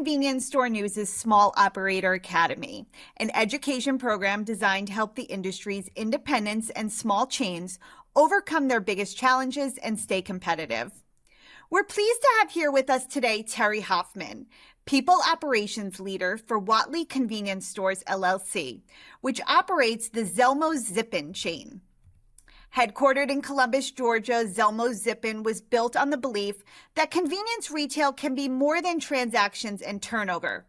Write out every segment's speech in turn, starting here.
Convenience Store News' Small Operator Academy, an education program designed to help the industry's independents and small chains overcome their biggest challenges and stay competitive. We're pleased to have here with us today Terry Hoffman, People Operations Leader for Whatley Convenience Stores, LLC, which operates the Zelmo Zippin chain. Headquartered in Columbus, Georgia, Zelmo Zippin was built on the belief that convenience retail can be more than transactions and turnover.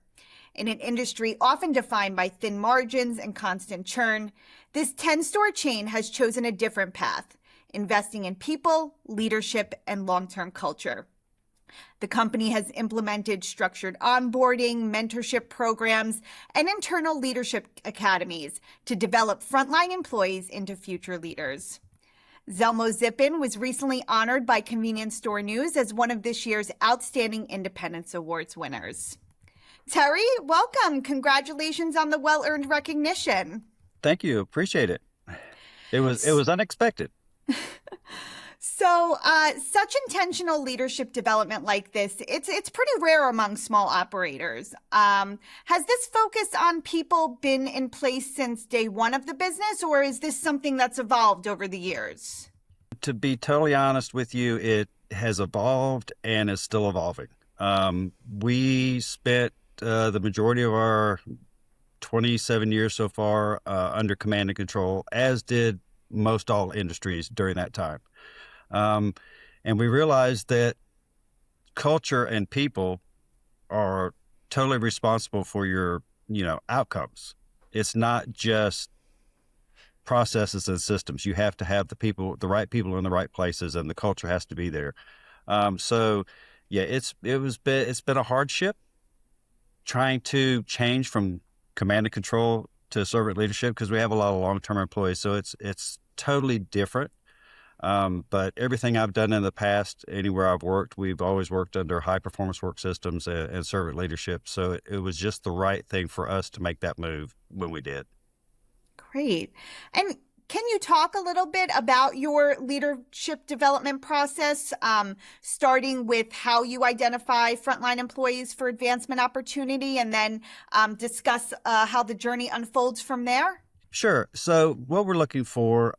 In an industry often defined by thin margins and constant churn, this 10-store chain has chosen a different path, investing in people, leadership, and long-term culture. The company has implemented structured onboarding, mentorship programs, and internal leadership academies to develop frontline employees into future leaders. Zelmo Zippin was recently honored by Convenience Store News as one of this year's Outstanding Independence Awards winners. Terry, welcome. Congratulations on the well-earned recognition. Thank you. Appreciate it. It was unexpected. So, such intentional leadership development like this, it's pretty rare among small operators. Has this focus on people been in place since day one of the business, or is this something that's evolved over the years? To be totally honest with you, it has evolved and is still evolving. We spent the majority of our 27 years so far under command and control, as did most all industries during that time. And we realized that culture and people are totally responsible for your, outcomes. It's not just processes and systems. You have to have the right people in the right places, and the culture has to be there. It's been a hardship trying to change from command and control to servant leadership, because we have a lot of long-term employees. So it's totally different. But everything I've done in the past, anywhere I've worked, we've always worked under high-performance work systems and servant leadership. So it was just the right thing for us to make that move when we did. Great. And can you talk a little bit about your leadership development process, starting with how you identify frontline employees for advancement opportunity, and then discuss how the journey unfolds from there? Sure. So what we're looking for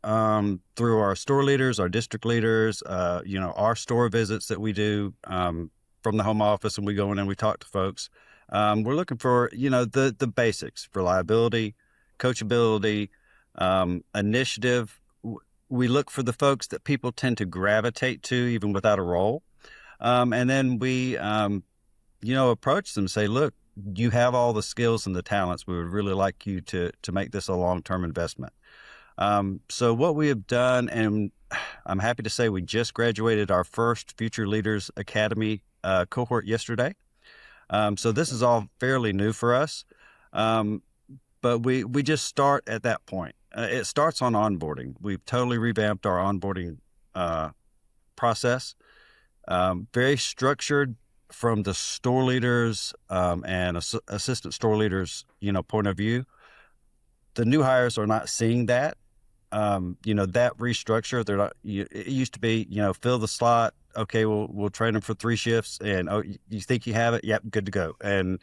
through our store leaders, our district leaders, our store visits that we do from the home office, and we go in and we talk to folks. We're looking for, the basics: reliability, coachability, initiative. We look for the folks that people tend to gravitate to even without a role. And then we, approach them and say, look, you have all the skills and the talents. We would really like you to make this a long-term investment. So what we have done, and I'm happy to say we just graduated our first Future Leaders Academy cohort yesterday. So this is all fairly new for us. But we just start at that point. It starts on onboarding. We've totally revamped our onboarding process. Very structured from the store leaders and assistant store leaders, point of view. The new hires are not seeing that. That restructure. They're not. It used to be, fill the slot. Okay, we'll train them for 3 shifts, and you think you have it? Yep, good to go. And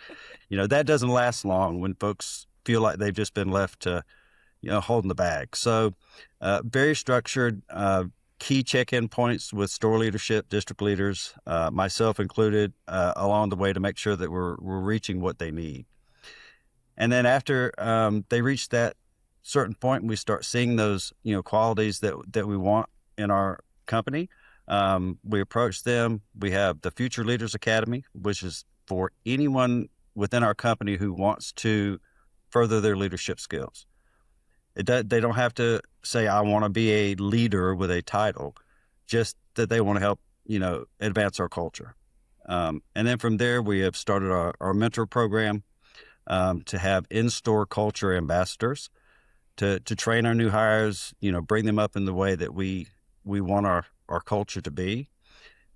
that doesn't last long when folks feel like they've just been left to, holding the bag. So, very structured. Key check-in points with store leadership, district leaders, myself included, along the way to make sure that we're reaching what they need. And then after they reach that certain point, we start seeing those qualities that we want in our company. We approach them. We have the Future Leaders Academy, which is for anyone within our company who wants to further their leadership skills. They don't have to say, I want to be a leader with a title, just that they want to help, advance our culture. And then from there, we have started our mentor program to have in-store culture ambassadors to train our new hires, bring them up in the way that we want our culture to be.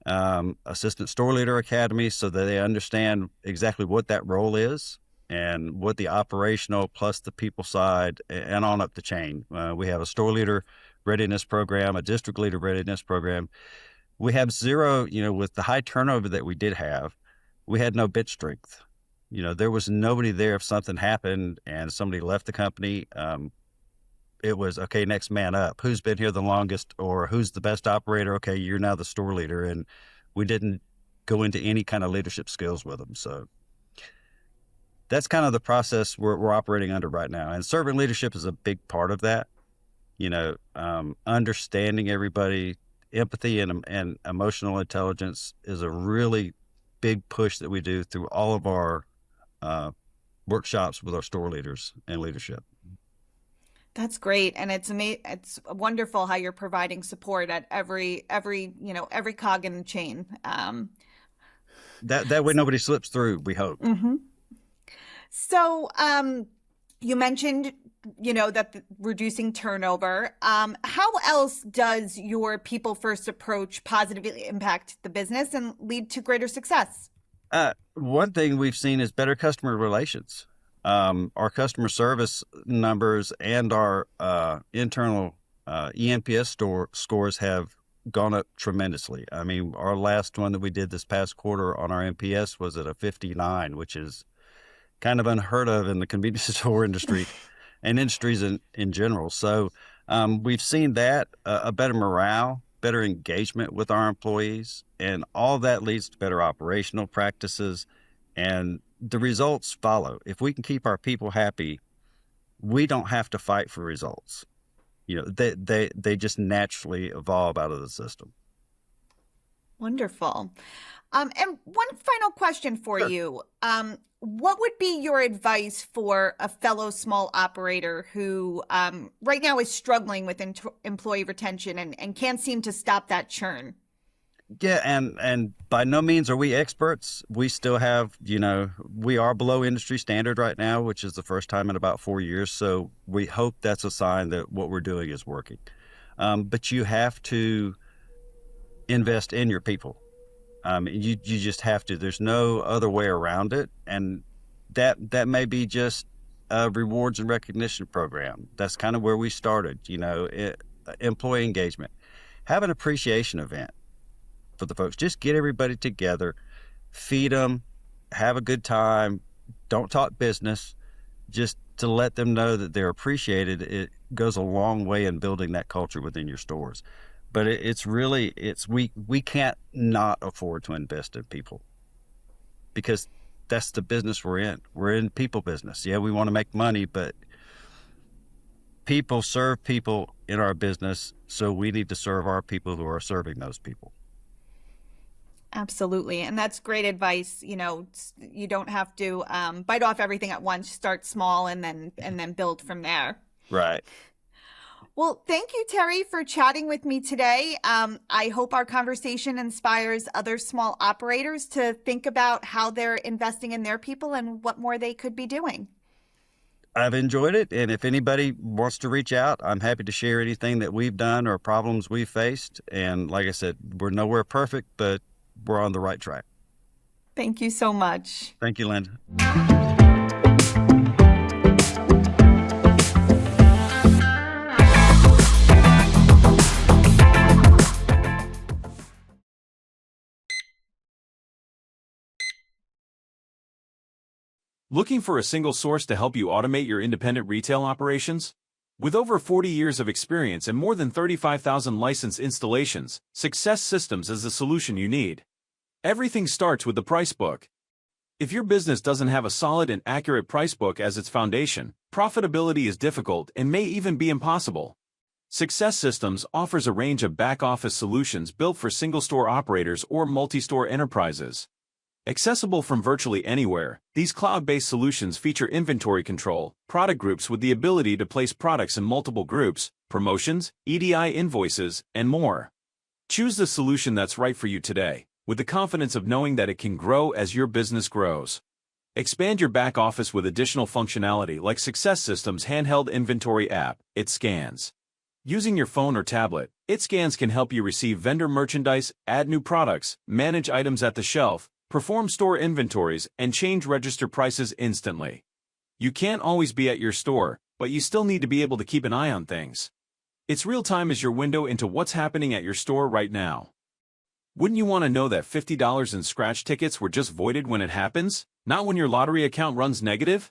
Assistant Store Leader Academy, so that they understand exactly what that role is and what the operational plus the people side and on up the chain. We have a store leader readiness program, a district leader readiness program. We have zero, with the high turnover that we did have, we had no bench strength. There was nobody there if something happened and somebody left the company. It was, okay, next man up. Who's been here the longest, or who's the best operator? Okay, you're now the store leader. And we didn't go into any kind of leadership skills with them. So that's kind of the process we're operating under right now. And servant leadership is a big part of that. Understanding everybody, empathy and emotional intelligence is a really big push that we do through all of our workshops with our store leaders and leadership. That's great, and it's wonderful how you're providing support at every cog in the chain. That way nobody slips through, we hope. Mm-hmm. So, you mentioned, that reducing turnover. How else does your people first approach positively impact the business and lead to greater success? One thing we've seen is better customer relations. Our customer service numbers and our internal ENPS scores have gone up tremendously. I mean, our last one that we did this past quarter on our NPS was at a 59, which is kind of unheard of in the convenience store industry and industries in general. So we've seen that, a better morale, better engagement with our employees, and all that leads to better operational practices, and the results follow. If we can keep our people happy, we don't have to fight for results. They just naturally evolve out of the system. Wonderful. And one final question for Sure. you. What would be your advice for a fellow small operator who right now is struggling with employee retention and can't seem to stop that churn? Yeah, and by no means are we experts. We still have, we are below industry standard right now, which is the first time in about 4 years. So we hope that's a sign that what we're doing is working. But you have to invest in your people. You just have to. There's no other way around it. And that may be just a rewards and recognition program. That's kind of where we started, employee engagement. Have an appreciation event for the folks. Just get everybody together, feed them, have a good time. Don't talk business, just to let them know that they're appreciated. It goes a long way in building that culture within your stores. But we can't not afford to invest in people, because that's the business we're in. We're in people business. Yeah, we want to make money, but people serve people in our business, so we need to serve our people who are serving those people. Absolutely. And that's great advice. You don't have to bite off everything at once. Start small and then build from there. Right. Well, thank you, Terry, for chatting with me today. I hope our conversation inspires other small operators to think about how they're investing in their people and what more they could be doing. I've enjoyed it. And if anybody wants to reach out, I'm happy to share anything that we've done or problems we've faced. And like I said, we're nowhere perfect, but we're on the right track. Thank you so much. Thank you, Linda. Looking for a single source to help you automate your independent retail operations? With over 40 years of experience and more than 35,000 licensed installations, Success Systems is the solution you need. Everything starts with the price book. If your business doesn't have a solid and accurate price book as its foundation, profitability is difficult and may even be impossible. Success Systems offers a range of back-office solutions built for single-store operators or multi-store enterprises. Accessible from virtually anywhere, these cloud-based solutions feature inventory control, product groups with the ability to place products in multiple groups, promotions, EDI invoices, and more. Choose the solution that's right for you today, with the confidence of knowing that it can grow as your business grows. Expand your back office with additional functionality like Success Systems' handheld inventory app, ItScans. Using your phone or tablet, ItScans can help you receive vendor merchandise, add new products, manage items at the shelf, perform store inventories, and change register prices instantly. You can't always be at your store, but you still need to be able to keep an eye on things. It's real-time as your window into what's happening at your store right now. Wouldn't you want to know that $50 in scratch tickets were just voided when it happens, not when your lottery account runs negative?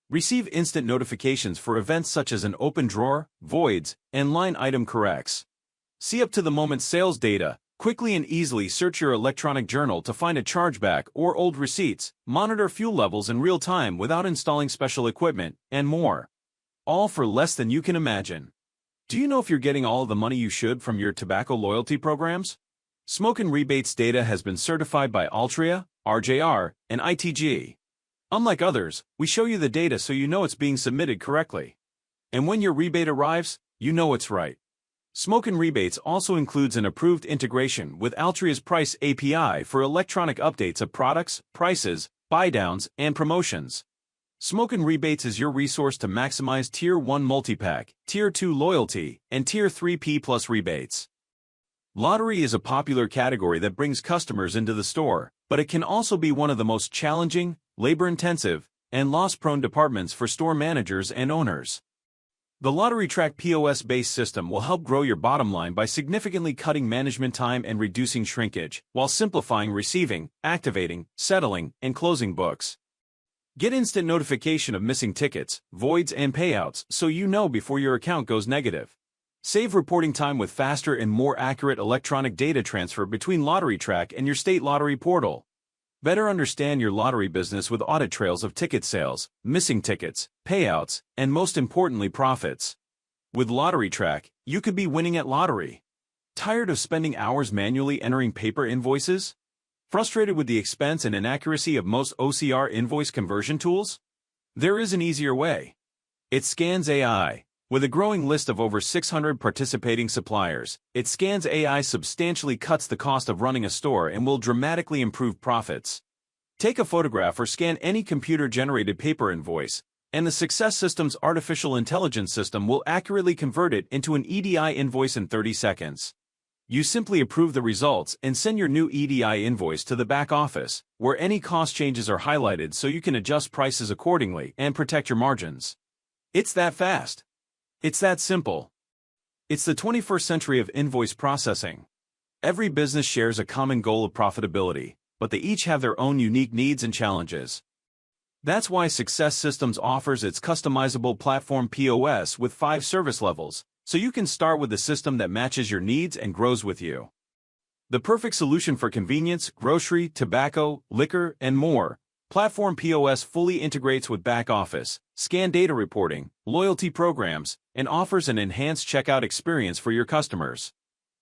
Receive instant notifications for events such as an open drawer, voids, and line item corrects. See up-to-the-moment sales data. Quickly and easily search your electronic journal to find a chargeback or old receipts, monitor fuel levels in real time without installing special equipment, and more. All for less than you can imagine. Do you know if you're getting all of the money you should from your tobacco loyalty programs? Smoke and Rebates data has been certified by Altria, RJR, and ITG. Unlike others, we show you the data so you know it's being submitted correctly. And when your rebate arrives, you know it's right. Smoke and Rebates also includes an approved integration with Altria's Price API for electronic updates of products, prices, buy-downs, and promotions. Smoke and Rebates is your resource to maximize Tier 1 multipack, Tier 2 loyalty, and Tier 3 P Plus rebates. Lottery is a popular category that brings customers into the store, but it can also be one of the most challenging, labor-intensive, and loss-prone departments for store managers and owners. The LotteryTrack POS-based system will help grow your bottom line by significantly cutting management time and reducing shrinkage, while simplifying receiving, activating, settling, and closing books. Get instant notification of missing tickets, voids, and payouts so you know before your account goes negative. Save reporting time with faster and more accurate electronic data transfer between LotteryTrack and your state lottery portal. Better understand your lottery business with audit trails of ticket sales, missing tickets, payouts, and most importantly profits. With LotteryTrack, you could be winning at lottery. Tired of spending hours manually entering paper invoices? Frustrated with the expense and inaccuracy of most OCR invoice conversion tools? There is an easier way. It Scans AI. With a growing list of over 600 participating suppliers, It Scans AI substantially cuts the cost of running a store and will dramatically improve profits. Take a photograph or scan any computer-generated paper invoice, and the Success Systems artificial intelligence system will accurately convert it into an EDI invoice in 30 seconds. You simply approve the results and send your new EDI invoice to the back office, where any cost changes are highlighted so you can adjust prices accordingly and protect your margins. It's that fast. It's that simple. It's the 21st century of invoice processing. Every business shares a common goal of profitability, but they each have their own unique needs and challenges. That's why Success Systems offers its customizable platform POS with 5 service levels, so you can start with a system that matches your needs and grows with you. The perfect solution for convenience, grocery, tobacco, liquor, and more. Platform POS fully integrates with back office, scan data reporting, loyalty programs, and offers an enhanced checkout experience for your customers.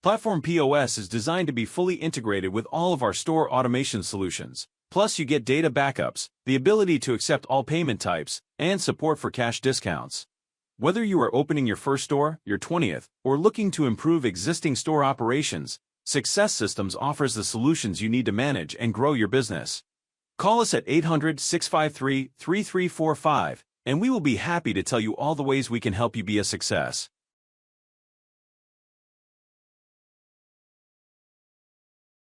Platform POS is designed to be fully integrated with all of our store automation solutions. Plus, you get data backups, the ability to accept all payment types, and support for cash discounts. Whether you are opening your first store, your 20th, or looking to improve existing store operations, Success Systems offers the solutions you need to manage and grow your business. Call us at 800-653-3345, and we will be happy to tell you all the ways we can help you be a success.